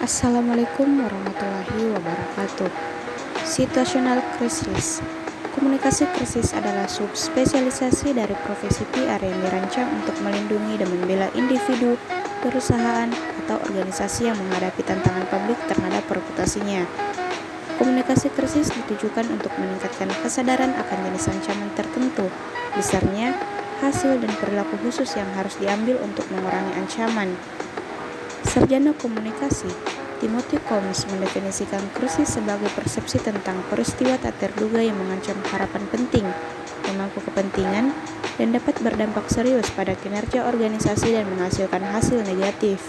Assalamualaikum warahmatullahi wabarakatuh. Situational krisis. Komunikasi krisis adalah subspesialisasi dari profesi PR yang dirancang untuk melindungi dan membela individu, perusahaan, atau organisasi yang menghadapi tantangan publik terhadap reputasinya. Komunikasi krisis ditujukan untuk meningkatkan kesadaran akan jenis ancaman tertentu, besarnya, hasil, dan perilaku khusus yang harus diambil untuk mengurangi ancaman. Sarjana Komunikasi Timothy Combs mendefinisikan krisis sebagai persepsi tentang peristiwa tak terduga yang mengancam harapan penting, pemangku kepentingan, dan dapat berdampak serius pada kinerja organisasi dan menghasilkan hasil negatif.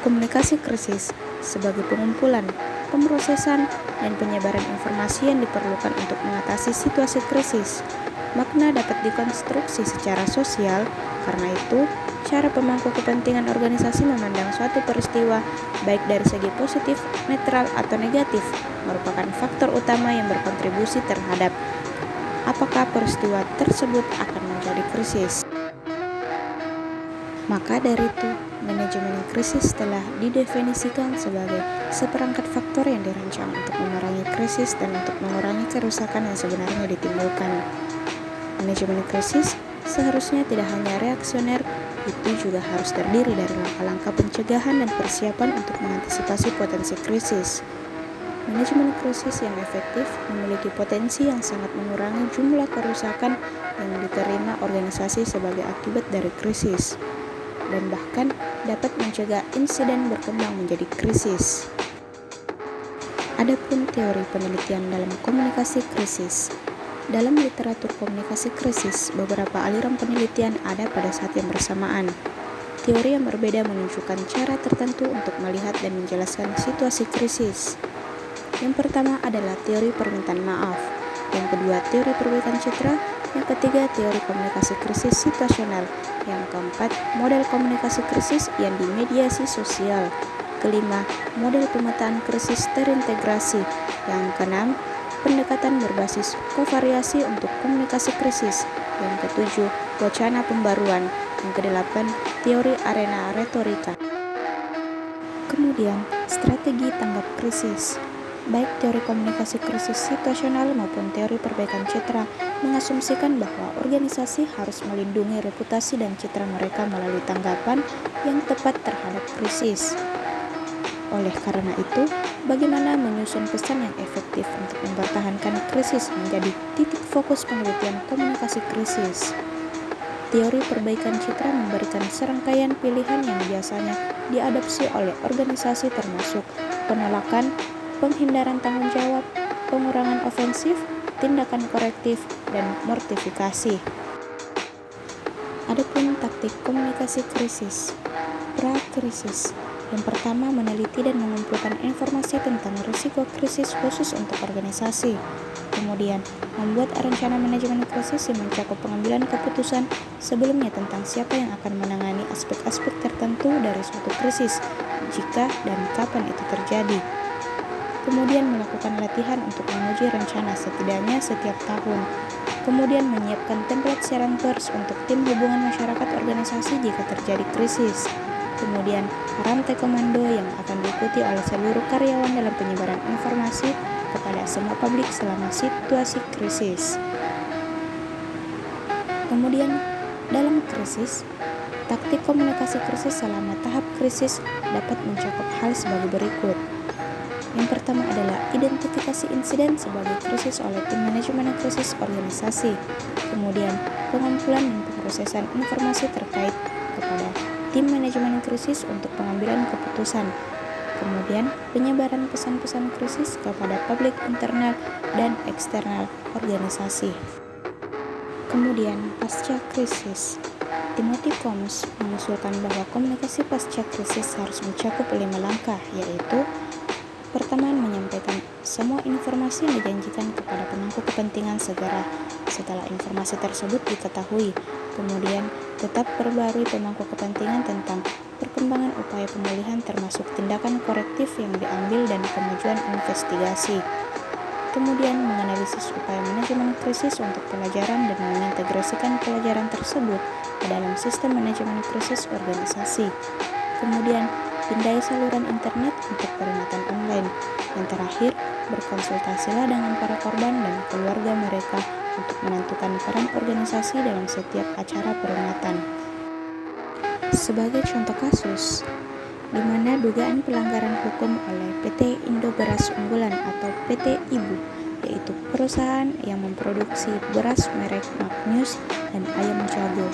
Komunikasi krisis sebagai pengumpulan, pemrosesan, dan penyebaran informasi yang diperlukan untuk mengatasi situasi krisis. Makna dapat dikonstruksi secara sosial, karena itu, cara pemangku kepentingan organisasi memandang suatu peristiwa, baik dari segi positif, netral, atau negatif, merupakan faktor utama yang berkontribusi terhadap apakah peristiwa tersebut akan menjadi krisis. Maka dari itu, manajemen krisis telah didefinisikan sebagai seperangkat faktor yang dirancang untuk memerangi krisis dan untuk mengurangi kerusakan yang sebenarnya ditimbulkan. Manajemen krisis seharusnya tidak hanya reaksioner, itu juga harus terdiri dari langkah-langkah pencegahan dan persiapan untuk mengantisipasi potensi krisis. Manajemen krisis yang efektif memiliki potensi yang sangat mengurangi jumlah kerusakan yang diterima organisasi sebagai akibat dari krisis, dan bahkan dapat mencegah insiden berkembang menjadi krisis. Adapun teori penelitian dalam komunikasi krisis. Dalam literatur komunikasi krisis, beberapa aliran penelitian ada pada saat yang bersamaan. Teori yang berbeda menunjukkan cara tertentu untuk melihat dan menjelaskan situasi krisis. Yang pertama adalah teori permintaan maaf, yang kedua teori perbaikan citra, yang ketiga teori komunikasi krisis situasional, yang keempat model komunikasi krisis yang dimediasi sosial, kelima model pemetaan krisis terintegrasi, yang keenam pendekatan berbasis kovariasi untuk komunikasi krisis, yang ketujuh wacana pembaruan, yang kedelapan teori arena retorika. Kemudian strategi tanggap krisis. Baik teori komunikasi krisis situasional maupun teori perbaikan citra mengasumsikan bahwa organisasi harus melindungi reputasi dan citra mereka melalui tanggapan yang tepat terhadap krisis. Oleh karena itu, bagaimana menyusun pesan yang efektif untuk mempertahankan krisis menjadi titik fokus penelitian komunikasi krisis. Teori perbaikan citra memberikan serangkaian pilihan yang biasanya diadopsi oleh organisasi termasuk penolakan, penghindaran tanggung jawab, pengurangan ofensif, tindakan korektif, dan mortifikasi. Adapun taktik komunikasi krisis. Pra-krisis. Yang pertama, meneliti dan mengumpulkan informasi tentang risiko krisis khusus untuk organisasi. Kemudian, membuat rencana manajemen krisis yang mencakup pengambilan keputusan sebelumnya tentang siapa yang akan menangani aspek-aspek tertentu dari suatu krisis, jika dan kapan itu terjadi. Kemudian, melakukan latihan untuk menguji rencana setidaknya setiap tahun. Kemudian, menyiapkan template siaran pers untuk tim hubungan masyarakat organisasi jika terjadi krisis. Kemudian, rantai komando yang akan diikuti oleh seluruh karyawan dalam penyebaran informasi kepada semua publik selama situasi krisis. Kemudian, dalam krisis, taktik komunikasi krisis selama tahap krisis dapat mencakup hal sebagai berikut. Yang pertama adalah identifikasi insiden sebagai krisis oleh tim manajemen krisis organisasi. Kemudian, pengumpulan dan pemrosesan informasi terkait kepada tim manajemen krisis untuk pengambilan keputusan. Kemudian, penyebaran pesan-pesan krisis kepada publik internal dan eksternal organisasi. Kemudian, pasca krisis. Timothy Combs mengusulkan bahwa komunikasi pasca krisis harus mencakup 5 langkah, yaitu pertama, menyampaikan semua informasi yang dijanjikan kepada pemangku kepentingan segera setelah informasi tersebut diketahui. Kemudian, tetap perbarui pemangku kepentingan tentang perkembangan upaya pemulihan termasuk tindakan korektif yang diambil dan kemajuan investigasi. Kemudian, menganalisis upaya manajemen krisis untuk pelajaran dan mengintegrasikan pelajaran tersebut ke dalam sistem manajemen krisis organisasi. Kemudian, memindai saluran internet untuk peringatan online. Yang terakhir, berkonsultasilah dengan para korban dan keluarga mereka untuk menentukan peran organisasi dalam setiap acara peringatan. Sebagai contoh kasus, di mana dugaan pelanggaran hukum oleh PT Indo Beras Unggulan atau PT Ibu, yaitu perusahaan yang memproduksi beras merek Magnus dan ayam jago.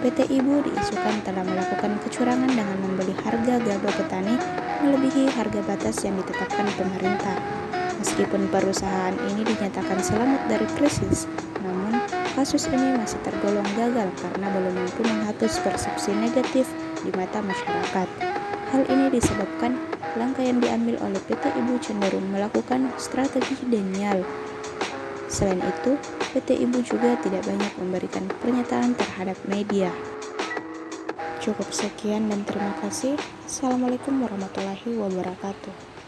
PT Ibu diisukan telah melakukan kecurangan dengan membeli harga gabah petani melebihi harga batas yang ditetapkan pemerintah. Meskipun perusahaan ini dinyatakan selamat dari krisis, namun kasus ini masih tergolong gagal karena belum mampu menghapus persepsi negatif di mata masyarakat. Hal ini disebabkan langkah yang diambil oleh PT Ibu cenderung melakukan strategi denial. Selain itu, PT Ibu juga tidak banyak memberikan pernyataan terhadap media. Cukup sekian dan terima kasih. Assalamualaikum warahmatullahi wabarakatuh.